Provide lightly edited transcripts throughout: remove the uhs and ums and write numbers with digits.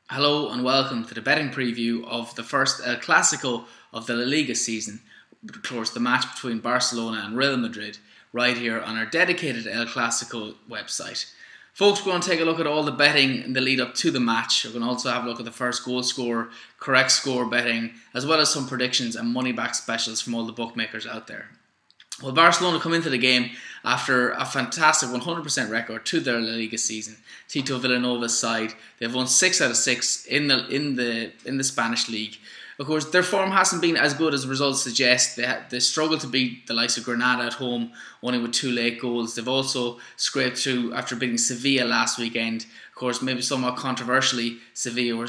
Hello and welcome to the betting preview of the first El Clasico of the La Liga season, of course the match between Barcelona and Real Madrid, right here on our dedicated El Clasico website. Folks, we're going to take a look at all the betting in the lead up to the match. We're going to also have a look at the first goal scorer, correct score betting, as well as some predictions and money back specials from all the bookmakers out there. Well, Barcelona come into the game after a fantastic 100% record to their La Liga season. Tito Vilanova's side, they've won 6 out of 6 in the Spanish league. Of course, their form hasn't been as good as the results suggest. They struggled to beat the likes of Granada at home, only with 2 late goals. They've also scraped through after beating Sevilla last weekend. Of course, maybe somewhat controversially, Sevilla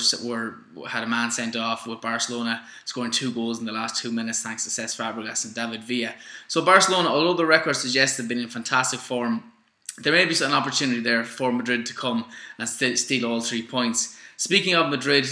had a man sent off, with Barcelona scoring 2 goals in the last 2 minutes thanks to Cesc Fabregas and David Villa. So Barcelona, although the record suggests they've been in fantastic form, there may be an opportunity there for Madrid to come and steal all 3 points. Speaking of Madrid,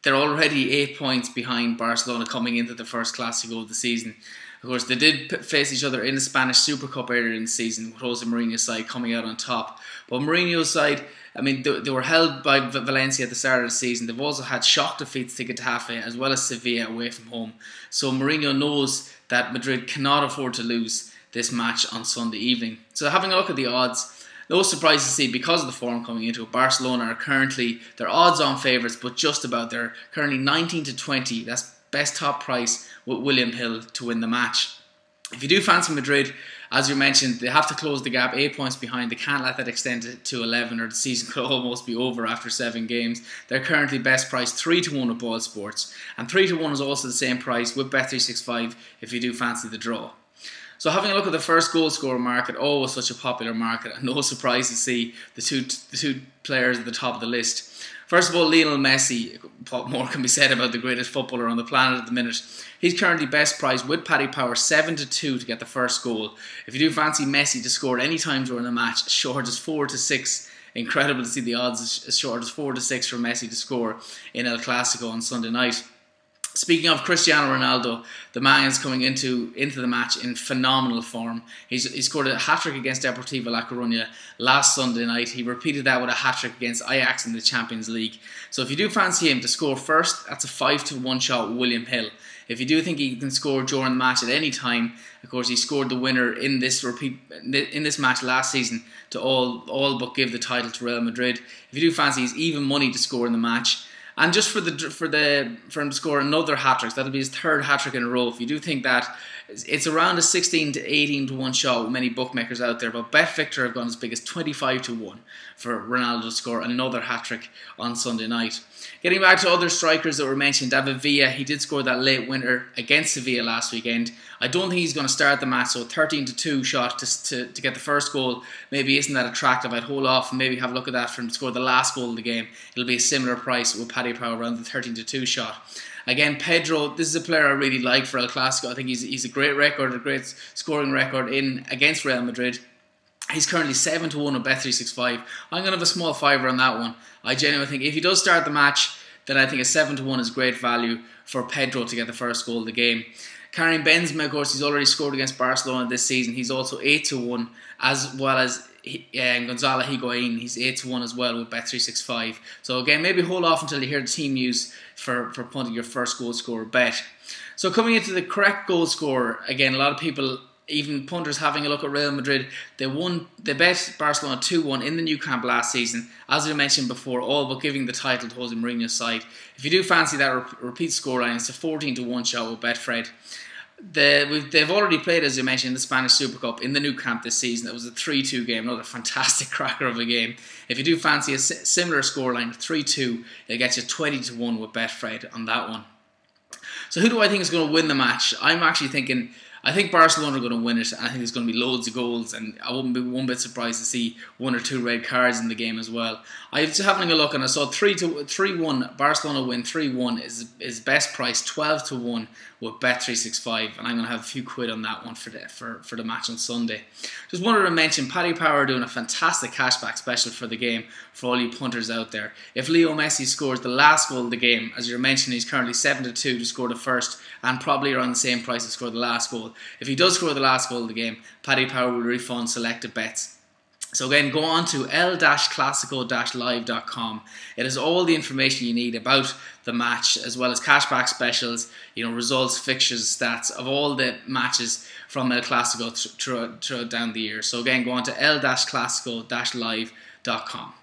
they're already 8 points behind Barcelona coming into the first Clasico of the season. Of course, they did face each other in the Spanish Super Cup earlier in the season, with Jose Mourinho's side coming out on top. But Mourinho's side, I mean, they were held by Valencia at the start of the season. They've also had shock defeats to Getafe, as well as Sevilla away from home. So Mourinho knows that Madrid cannot afford to lose this match on Sunday evening. So having a look at the odds, no surprise to see, because of the form coming into it, Barcelona are currently, they're odds-on favourites, but just about. They're currently 19 to 20. That's best top price with William Hill to win the match. If you do fancy Madrid, as you mentioned, they have to close the gap, 8 points behind. They can't let that extend to 11, or the season could almost be over after 7 games. They're currently best priced 3 to 1 with Boylesports, and 3 to 1 is also the same price with Bet365 if you do fancy the draw. So having a look at the first goal scorer market, always such a popular market, and no surprise to see the two players at the top of the list. First of all, Lionel Messi. What more can be said about the greatest footballer on the planet at the minute? He's currently best priced with Paddy Power 7 to 2 to get the first goal. If you do fancy Messi to score at any time during the match, as short as 4 to 6. Incredible to see the odds as short as 4 to 6 for Messi to score in El Clasico on Sunday night. Speaking of Cristiano Ronaldo, the man is coming into the match in phenomenal form. He scored a hat-trick against Deportivo La Coruña last Sunday night. He repeated that with a hat-trick against Ajax in the Champions League. So if you do fancy him to score first, that's a 5 to 1 shot with William Hill. If you do think he can score during the match at any time, of course he scored the winner in this match last season to all but give the title to Real Madrid. If you do fancy, he's even money to score in the match. And just for him to score another hat-trick, that'll be his 3rd hat-trick in a row. If you do think that, it's around a 16 to 18 to 1 shot with many bookmakers out there, but BetVictor have gone as big as 25 to 1 for Ronaldo to score another hat-trick on Sunday night. Getting back to other strikers that were mentioned, David Villa, he did score that late winner against Sevilla last weekend. I don't think he's going to start the match, so 13 to 2 shot to get the first goal maybe isn't that attractive. I'd hold off and maybe have a look at that for him to score the last goal of the game. It'll be a similar price with Paddy Power around the 13 to 2 shot. Again, Pedro, this is a player I really like for El Clasico. I think he's a great record, a great scoring record against Real Madrid. He's currently 7 to 1 with Bet365. I'm going to have a small fiver on that one. I genuinely think if he does start the match, then I think a 7 to 1 is great value for Pedro to get the first goal of the game. Carrying Benzema, of course, he's already scored against Barcelona this season. He's also 8 to 1, as well as Gonzalo Higuain. He's 8 to 1 as well with Bet365. So again, maybe hold off until you hear the team news for punting your first goal scorer bet. So coming into the correct goal scorer, again, a lot of people, even punters, having a look at Real Madrid. They bet Barcelona 2-1 in the new camp last season, as we mentioned before, all but giving the title to Jose Mourinho's side. If you do fancy that repeat scoreline, it's a 14 to 1 shot with Betfred. They've already played, as you mentioned, in the Spanish Super Cup in the new camp this season. It was a 3-2 game, another fantastic cracker of a game. If you do fancy a similar scoreline, 3-2, it gets you 20 to 1 with Betfred on that one. So who do I think is going to win the match? I'm actually thinking, I think Barcelona are going to win it, and I think there's going to be loads of goals, and I wouldn't be one bit surprised to see 1 or 2 red cards in the game as well. I was having a look and I saw 3-1, Barcelona win 3-1 is best price 12 to 1 with Bet365, and I'm going to have a few quid on that one for the match on Sunday. Just wanted to mention Paddy Power doing a fantastic cashback special for the game for all you punters out there. If Leo Messi scores the last goal of the game, as you're mentioning, he's currently 7 to 2 to score the first, and probably around the same price to score the last goal. If he does score the last goal of the game, Paddy Power will refund selected bets. So again, go on to l-clasico-live.com. It has all the information you need about the match, as well as cashback specials, results, fixtures, stats of all the matches from El Clasico throughout down the year. So again, go on to l-clasico-live.com.